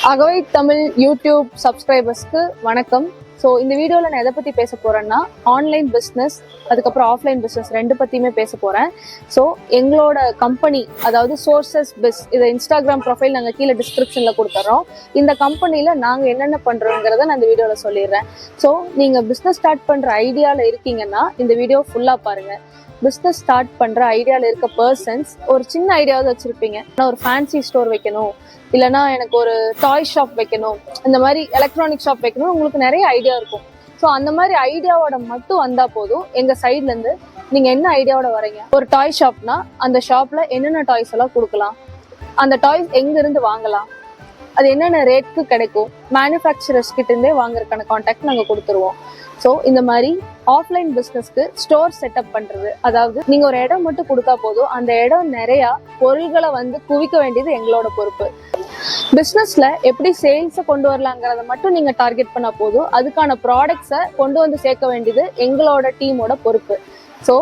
அகவை Tamil YouTube சப்ஸ்கிரைபர்ஸ்க்கு வணக்கம். So இந்த வீடியோவில் நான் எதை பற்றி பேச போகிறேன்னா ஆன்லைன் பிஸ்னஸ் அதுக்கப்புறம் ஆஃப்லைன் பிஸ்னஸ் ரெண்டு பற்றியுமே பேச போகிறேன். ஸோ எங்களோட கம்பெனி அதாவது சோர்சஸ் பிஸ் இதை இன்ஸ்டாகிராம் ப்ரொஃபைல் நாங்கள் கீழே டிஸ்கிரிப்ஷனில் கொடுத்துட்றோம். இந்த கம்பெனியில் நாங்கள் என்னென்ன பண்ணுறோங்கிறத நான் இந்த வீடியோவில் சொல்லிடுறேன். ஸோ நீங்கள் பிஸ்னஸ் ஸ்டார்ட் பண்ணுற ஐடியாவில் இருக்கீங்கன்னா இந்த வீடியோ ஃபுல்லாக பாருங்கள். பிஸ்னஸ் ஸ்டார்ட் பண்ணுற ஐடியாவில் இருக்க பர்சன்ஸ் ஒரு சின்ன ஐடியாவது வச்சுருப்பீங்க. நான் ஒரு ஃபேன்சி ஸ்டோர் வைக்கணும், இல்லைனா எனக்கு ஒரு டாய் ஷாப் வைக்கணும், இந்த மாதிரி எலக்ட்ரானிக் ஷாப் வைக்கணும், உங்களுக்கு நிறைய ஐடியா இருக்கும். ஸோ அந்த மாதிரி ஐடியாவோட மட்டும் வந்தால் போதும். எங்கள் சைட்லேருந்து நீங்கள் என்ன ஐடியாவோட வரீங்க, ஒரு டாய் ஷாப்னா அந்த ஷாப்பில் என்னென்ன டாய்ஸ் எல்லாம் கொடுக்கலாம், அந்த டாய்ஸ் எங்கேருந்து வாங்கலாம், அது என்னென்ன ரேட்க்கு கிடைக்கும், மேனுஃபேக்சரர்ஸ் கிட்டேருந்தே வாங்குறதுக்கான கான்டாக்ட் நாங்கள் கொடுத்துருவோம். ஸோ இந்த மாதிரி ஆஃப்லைன் பிஸ்னஸ்க்கு ஸ்டோர் செட்டப் பண்ணுறது, அதாவது நீங்கள் ஒரு இடம் மட்டும் கொடுத்தா போதும், அந்த இடம் நிறையா பொருள்களை குவிக்க வேண்டியது எங்களோட பொறுப்பு. பிஸ்னஸ்ல எப்படி சேல்ஸை கொண்டு வரலாங்கிறத மட்டும் நீங்கள் டார்கெட் பண்ணால் போதும், அதுக்கான ப்ராடக்ட்ஸை கொண்டு வந்து சேர்க்க வேண்டியது எங்களோட டீமோட பொறுப்பு. ஸோ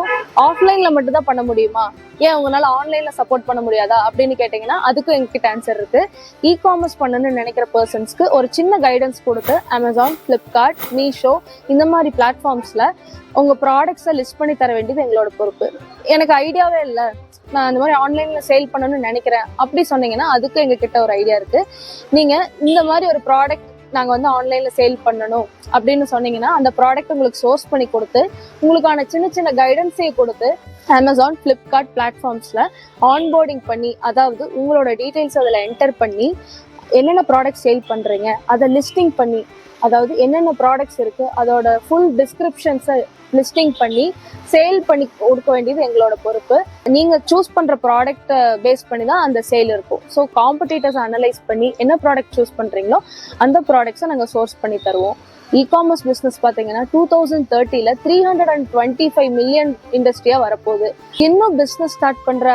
ஆஃப்லைனில் மட்டும்தான் பண்ண முடியுமா, ஏன் உங்களால் ஆன்லைனில் சப்போர்ட் பண்ண முடியாதா அப்படின்னு கேட்டிங்கன்னா அதுக்கும் எங்ககிட்ட ஆன்சர் இருக்குது. இ-காமர்ஸ் பண்ணணும்னு நினைக்கிற பர்சன்ஸ்க்கு ஒரு சின்ன கைடன்ஸ் கொடுத்து அமேசான், ஃப்ளிப்கார்ட், மீஷோ இந்த மாதிரி பிளாட்ஃபார்ம்ஸில் உங்கள் ப்ராடக்ட்ஸை லிஸ்ட் பண்ணி தர வேண்டியது எங்களோட பொறுப்பு. எனக்கு ஐடியாவே இல்லை, நான் இந்த மாதிரி ஆன்லைனில் சேல் பண்ணணும்னு நினைக்கிறேன் அப்படி சொன்னீங்கன்னா அதுக்கும் எங்ககிட்ட ஒரு ஐடியா இருக்குது. நீங்கள் இந்த மாதிரி ஒரு ப்ராடக்ட் நாங்கள் ஆன்லைனில் சேல் பண்ணணும் அப்படின்னு சொன்னீங்கன்னா அந்த ப்ராடக்ட் உங்களுக்கு சோர்ஸ் பண்ணி கொடுத்து உங்களுக்கான சின்ன சின்ன கைடன்ஸையும் கொடுத்து அமேசான், ஃப்ளிப்கார்ட் பிளாட்ஃபார்ம்ஸில் ஆன்போர்டிங் பண்ணி, அதாவது உங்களோட டீட்டெயில்ஸ் அதில் என்டர் பண்ணி என்னென்ன ப்ராடக்ட் சேல் பண்ணுறீங்க அதை லிஸ்டிங் பண்ணி, அதாவது என்னென்ன ப்ராடக்ட்ஸ் இருக்குது அதோட ஃபுல் டிஸ்கிரிப்ஷன்ஸை லிஸ்டிங் பண்ணி சேல் பண்ணி கொடுக்க வேண்டியது எங்களோட பொறுப்பு. நீங்கள் சூஸ் பண்ணுற ப்ராடக்ட்டை பேஸ் பண்ணி தான் அந்த சேல் இருக்கும். ஸோ காம்படிட்டர்ஸ் அனலைஸ் பண்ணி என்ன ப்ராடக்ட் சூஸ் பண்ணுறீங்களோ அந்த ப்ராடக்ட்ஸை நாங்கள் சோர்ஸ் பண்ணி தருவோம். இ-காமர்ஸ் பிஸ்னஸ் பார்த்தீங்கன்னா 2030 $325 மில்லியன் இண்டஸ்ட்ரியாக வரப்போகுது. இன்னும் பிஸ்னஸ் ஸ்டார்ட் பண்ணுற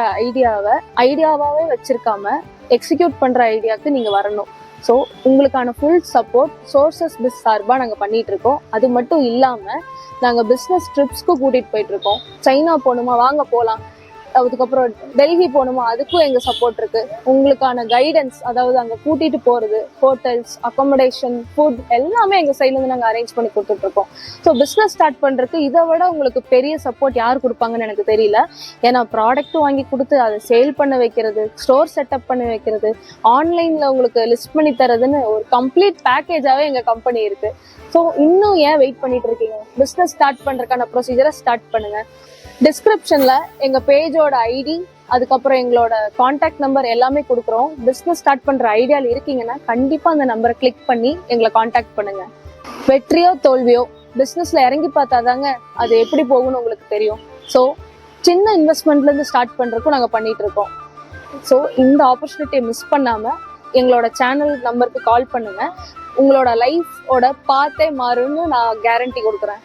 ஐடியாவாகவே வச்சிருக்காம எக்ஸிக்யூட் பண்ணுற ஐடியாவுக்கு நீங்கள் வரணும். ஸோ உங்களுக்கான ஃபுல் சப்போர்ட் சோர்சஸ் பிஸ் சார்பாக நாங்கள் பண்ணிகிட்டு இருக்கோம். அது மட்டும் இல்லாமல் நாங்கள் பிஸ்னஸ் ட்ரிப்ஸ்க்கு கூட்டிகிட்டு போயிட்டுருக்கோம். சைனா போகணுமா வாங்க போகலாம், அதுக்கப்புறம் டெல்லி போகணுமா அதுக்கும் எங்கள் சப்போர்ட் இருக்குது. உங்களுக்கான கைடன்ஸ், அதாவது அங்கே கூட்டிகிட்டு போகிறது, ஹோட்டல்ஸ், அக்காமடேஷன், ஃபுட் எல்லாமே எங்கள் சைட்லேருந்து நாங்கள் அரேஞ்ச் பண்ணி கொடுத்துட்ருக்கோம். ஸோ பிஸ்னஸ் ஸ்டார்ட் பண்ணுறதுக்கு இதை விட உங்களுக்கு பெரிய சப்போர்ட் யார் கொடுப்பாங்கன்னு எனக்கு தெரியல. ஏன்னா ப்ராடக்ட்டும் வாங்கி கொடுத்து அதை சேல் பண்ண வைக்கிறது, ஸ்டோர் செட்டப் பண்ணி வைக்கிறது, ஆன்லைனில் உங்களுக்கு லிஸ்ட் பண்ணி தரதுன்னு ஒரு கம்ப்ளீட் பேக்கேஜாகவே எங்கள் கம்பெனி இருக்குது. ஸோ இன்னும் ஏன் வெயிட் பண்ணிட்டு இருக்கீங்க, பிஸ்னஸ் ஸ்டார்ட் பண்ணுறதுக்கான ப்ரொசீஜரை ஸ்டார்ட் பண்ணுங்கள். டிஸ்கிரிப்ஷனில் எங்கள் பேஜோட ஐடி அதுக்கப்புறம் எங்களோட கான்டாக்ட் நம்பர் எல்லாமே கொடுக்குறோம். பிஸ்னஸ் ஸ்டார்ட் பண்ணுற ஐடியாவில் இருக்கீங்கன்னா கண்டிப்பாக அந்த நம்பரை கிளிக் பண்ணி எங்களை கான்டாக்ட் பண்ணுங்கள். வெற்றியோ தோல்வியோ பிஸ்னஸில் இறங்கி பார்த்தாதாங்க அது எப்படி போகும்னு உங்களுக்கு தெரியும். ஸோ சின்ன இன்வெஸ்ட்மெண்ட்லேருந்து ஸ்டார்ட் பண்ணுறதுக்கும் நாங்கள் பண்ணிகிட்டு இருக்கோம். ஸோ இந்த ஆப்பர்ச்சுனிட்டியை மிஸ் பண்ணாமல் எங்களோட சேனல் நம்பருக்கு கால் பண்ணுங்கள். உங்களோட லைஃபோட பாத்தே மாறுன்னு நான் கேரண்டி கொடுக்குறேன்.